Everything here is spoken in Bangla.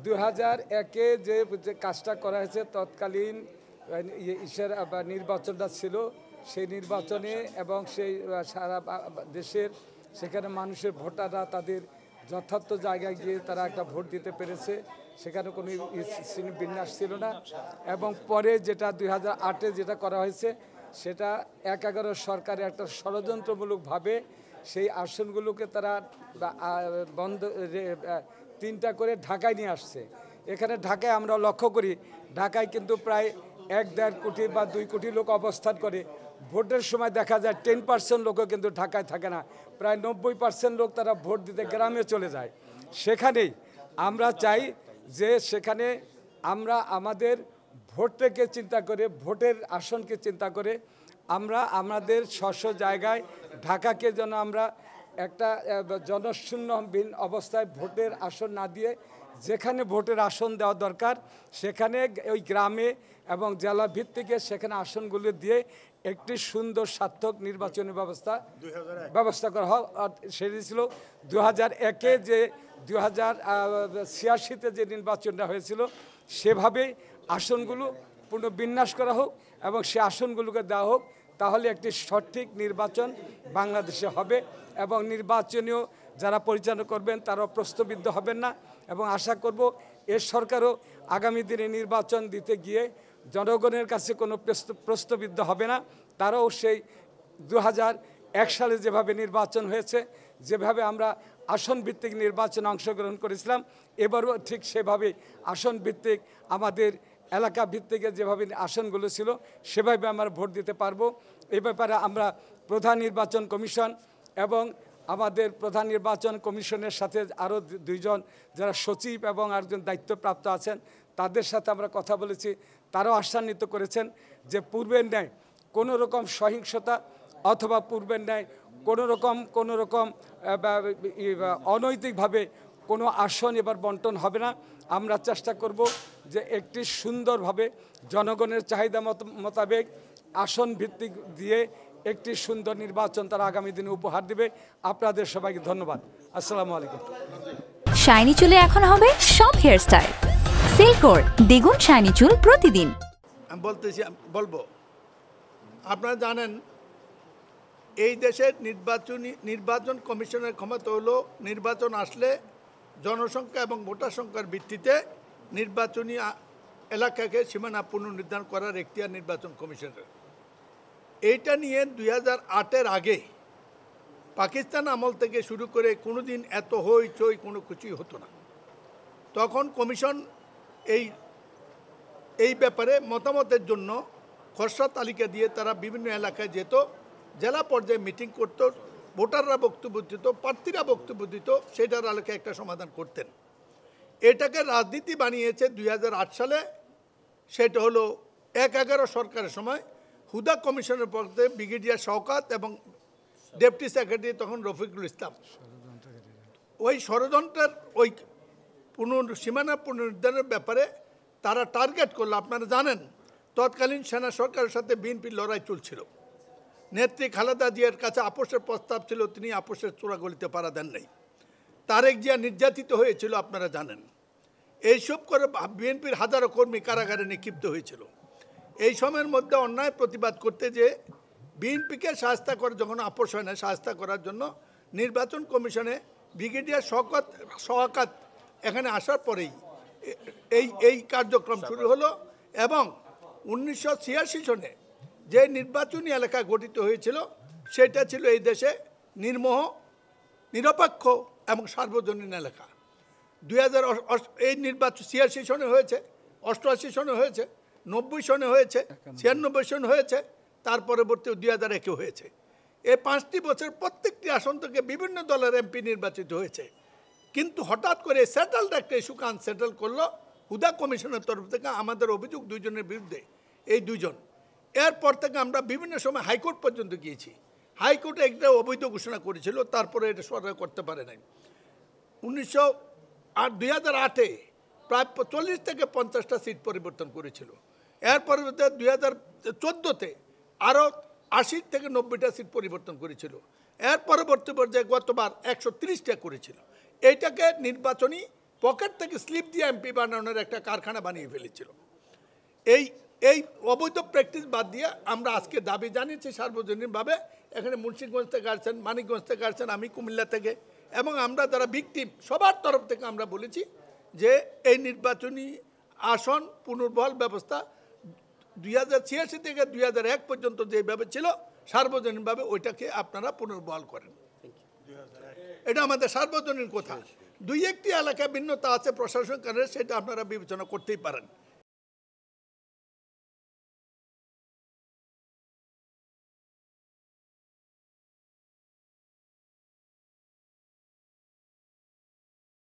2001-এ যে কাজটা করা হয়েছে তৎকালীন নির্বাচনটা ছিল, সেই নির্বাচনে এবং সেই সারা দেশের সেখানে মানুষের ভোটাররা তাদের যথার্থ জায়গায় গিয়ে তারা একটা ভোট দিতে পেরেছে, সেখানে কোনো বিন্যাস ছিল না। এবং পরে যেটা 2008-এ যেটা করা হয়েছে সেটা 1/11 সরকারের একটা ষড়যন্ত্রমূলকভাবে সেই আসনগুলোকে তারা বন্ধ 3টা করে ঢাকায় নিয়ে আসছে। এখানে ঢাকায় আমরা লক্ষ্য করি, ঢাকায় কিন্তু প্রায় 1-1.5 কোটি বা 2 কোটি লোক অবস্থান করে। ভোটের সময় দেখা যায় 10% লোকও কিন্তু ঢাকায় থাকে না, প্রায় 90% লোক তারা ভোট দিতে গ্রামে চলে যায়। সেখানেই আমরা চাই যে সেখানে আমরা আমাদের ভোটটাকে চিন্তা করে, ভোটের আসনকে চিন্তা করে আমরা আমাদের স্ব জায়গায় ঢাকাকে যেন আমরা একটা জনশূন্যহীন অবস্থায় ভোটের আসন না দিয়ে যেখানে ভোটের আসন দেওয়া দরকার সেখানে ওই গ্রামে এবং জেলা ভিত্তিকে সেখানে আসনগুলো দিয়ে একটি সুন্দর সার্থক নির্বাচনী ব্যবস্থা করা হয়। সেটি ছিল 2001-এ যে 2086-তে যে নির্বাচনটা হয়েছিল সেভাবে আসনগুলো পুনর্বিন্যাস করা হোক এবং সে আসনগুলোকে দেওয়া হোক, তাহলে একটি সঠিক নির্বাচন বাংলাদেশে হবে এবং নির্বাচনীয় যারা পরিচালনা করবেন তারাও প্রশ্নবিদ্ধ হবেন না। এবং আশা করব এর সরকারও আগামী দিনে নির্বাচন দিতে গিয়ে জনগণের কাছে কোনো প্রশ্নবিদ্ধ হবে না। তারাও সেই 2001 সালে যেভাবে নির্বাচন হয়েছে, যেভাবে আমরা আসন ভিত্তিক নির্বাচনে অংশগ্রহণ করেছিলাম, এবারও ঠিক সেভাবে আসন ভিত্তিক আমাদের এলাকা ভিত্তিক যেভাবে আসনগুলো ছিল সেভাবে আমরা ভোট দিতে পারবো। এই ব্যাপারে আমরা প্রধান নির্বাচন কমিশন এবং আমাদের প্রধান নির্বাচন কমিশনের সাথে আরও 2 জন যারা সচিব এবং একজন দায়িত্বপ্রাপ্ত আছেন তাদের সাথে আমরা কথা বলেছি। তারাও আশ্বান্বিত করেছেন যে পূর্বের ন্যায় কোনো রকম সহিংসতা অথবা পূর্বের ন্যায় কোনো রকম অনৈতিকভাবে কোনো আসন এবার বন্টন হবে না। আমরা চেষ্টা করব যে একটি সুন্দরভাবে জনগণের চাহিদা মোতাবেক আসন ভিত্তিক দিয়ে একটি সুন্দর নির্বাচন তারা আগামী দিনে উপহার দিবে। আপনাদের সবাইকে ধন্যবাদ। আসসালামু আলাইকুম। শাইনি চুলে এখন হবে সব হেয়ার স্টাইল। সিল্কোর দ্বিগুণ শাইনি চুল প্রতিদিন। আমি বলবো আপনারা জানেন এই দেশের নির্বাচন কমিশনের ক্ষমতা হলো নির্বাচন আসলে জনসংখ্যা এবং ভোটার সংখ্যার ভিত্তিতে নির্বাচনী এলাকাকে সীমানা পুনর্নির্ধারণ করার এখতিয়ার নির্বাচন কমিশনের। এইটা নিয়ে 2008-এর আগে পাকিস্তান আমল থেকে শুরু করে কোনো দিন এত হইচই কোনো কিছুই হতো না। তখন কমিশন এই ব্যাপারে মতামতের জন্য খসড়া তালিকা দিয়ে তারা বিভিন্ন এলাকায় যেত, জেলা পর্যায়ে মিটিং করত, ভোটাররা বক্তব্য দিত, প্রার্থীরা বক্তব্য দিত, সেটার আলোকে একটা সমাধান করতেন। এটাকে রাজনীতি বানিয়েছে 2008 সালে। সেটা হলো 1/11 সরকারের সময় হুদা কমিশনের পক্ষে ব্রিগেডিয়ার শওকত এবং ডেপুটি সেক্রেটারি তখন রফিকুল ইসলাম ওই ষড়যন্ত্রের ওই সীমানা পুনর্নির্ধারণের ব্যাপারে তারা টার্গেট করলো। আপনারা জানেন তৎকালীন সেনা সরকারের সাথে বিএনপির লড়াই চলছিল। নেত্রী খালেদা জিয়ার কাছে আপোষের প্রস্তাব ছিল, তিনি আপোষের চূড়াগলিতে পাড়া দেন নাই। তারেক জিয়া নির্যাতিত হয়েছিল, আপনারা জানেন। এইসব করে বিএনপির হাজারো কর্মী কারাগারে নিক্ষিপ্ত হয়েছিল। এই সময়ের মধ্যে অন্যায় প্রতিবাদ করতে যে বিএনপিকে শায়েস্তা করে যখন আপোষ হয় না, শায়েস্তা করার জন্য নির্বাচন কমিশনে ব্রিগেডিয়ার শওকত এখানে আসার পরেই এই কার্যক্রম শুরু হলো। এবং 1986 সনে যে নির্বাচনী এলাকা গঠিত হয়েছিল সেটা ছিল এই দেশে নির্মোহ, নিরপেক্ষ এবং সার্বজনীন এলাকা। 2000 এই নির্বাচন 86 সনে হয়েছে, 88 সনে হয়েছে, 90 সনে হয়েছে, 96 সনে হয়েছে, তার পরবর্তী 2001-এ হয়েছে। এই 5টি বছর প্রত্যেকটি আসন থেকে বিভিন্ন দলের এমপি নির্বাচিত হয়েছে। কিন্তু হঠাৎ করে সেটেলড একটা ইস্যু সেটেল করলো হুদা কমিশনের তরফ থেকে। আমাদের অভিযোগ 2 জনের বিরুদ্ধে, এই 2 জন। এরপর থেকে আমরা বিভিন্ন সময় হাইকোর্ট পর্যন্ত গিয়েছি। হাইকোর্টে একটা অবৈধ ঘোষণা করেছিল, তারপরে এটা সরকার করতে পারে নাই। 2008-এ প্রায় 40 থেকে 50টা সিট পরিবর্তন করেছিল। এর পরবর্তীতে 2014-তে আরও 80 থেকে 90টা সিট পরিবর্তন করেছিল। এর পরবর্তী পর্যায়ে গতবার 130টা করেছিল। এইটাকে নির্বাচনী পকেট থেকে স্লিপ দিয়ে এমপি বানানোর একটা কারখানা বানিয়ে ফেলেছিল। এই এই অবৈধ প্র্যাকটিস বাদ দিয়ে আমরা আজকে দাবি জানিয়েছি সার্বজনীনভাবে, এখানে মুন্সিগঞ্জ থেকে আসছেন, মানিকগঞ্জ থেকে আসছেন, আমি কুমিল্লা থেকে, এবং আমরা যারা ভিকটিম সবার তরফ থেকে আমরা বলেছি যে এই নির্বাচনী আসন পুনর্বহাল ব্যবস্থা 2086 থেকে 2001 পর্যন্ত যেভাবে ছিল সার্বজনীনভাবে ওইটাকে আপনারা পুনর্বহাল করেন। এটা আমাদের সার্বজনীন কথা। দুই একটি এলাকায় ভিন্নতা আছে প্রশাসন কারণে, সেটা আপনারা বিবেচনা করতেই পারেন।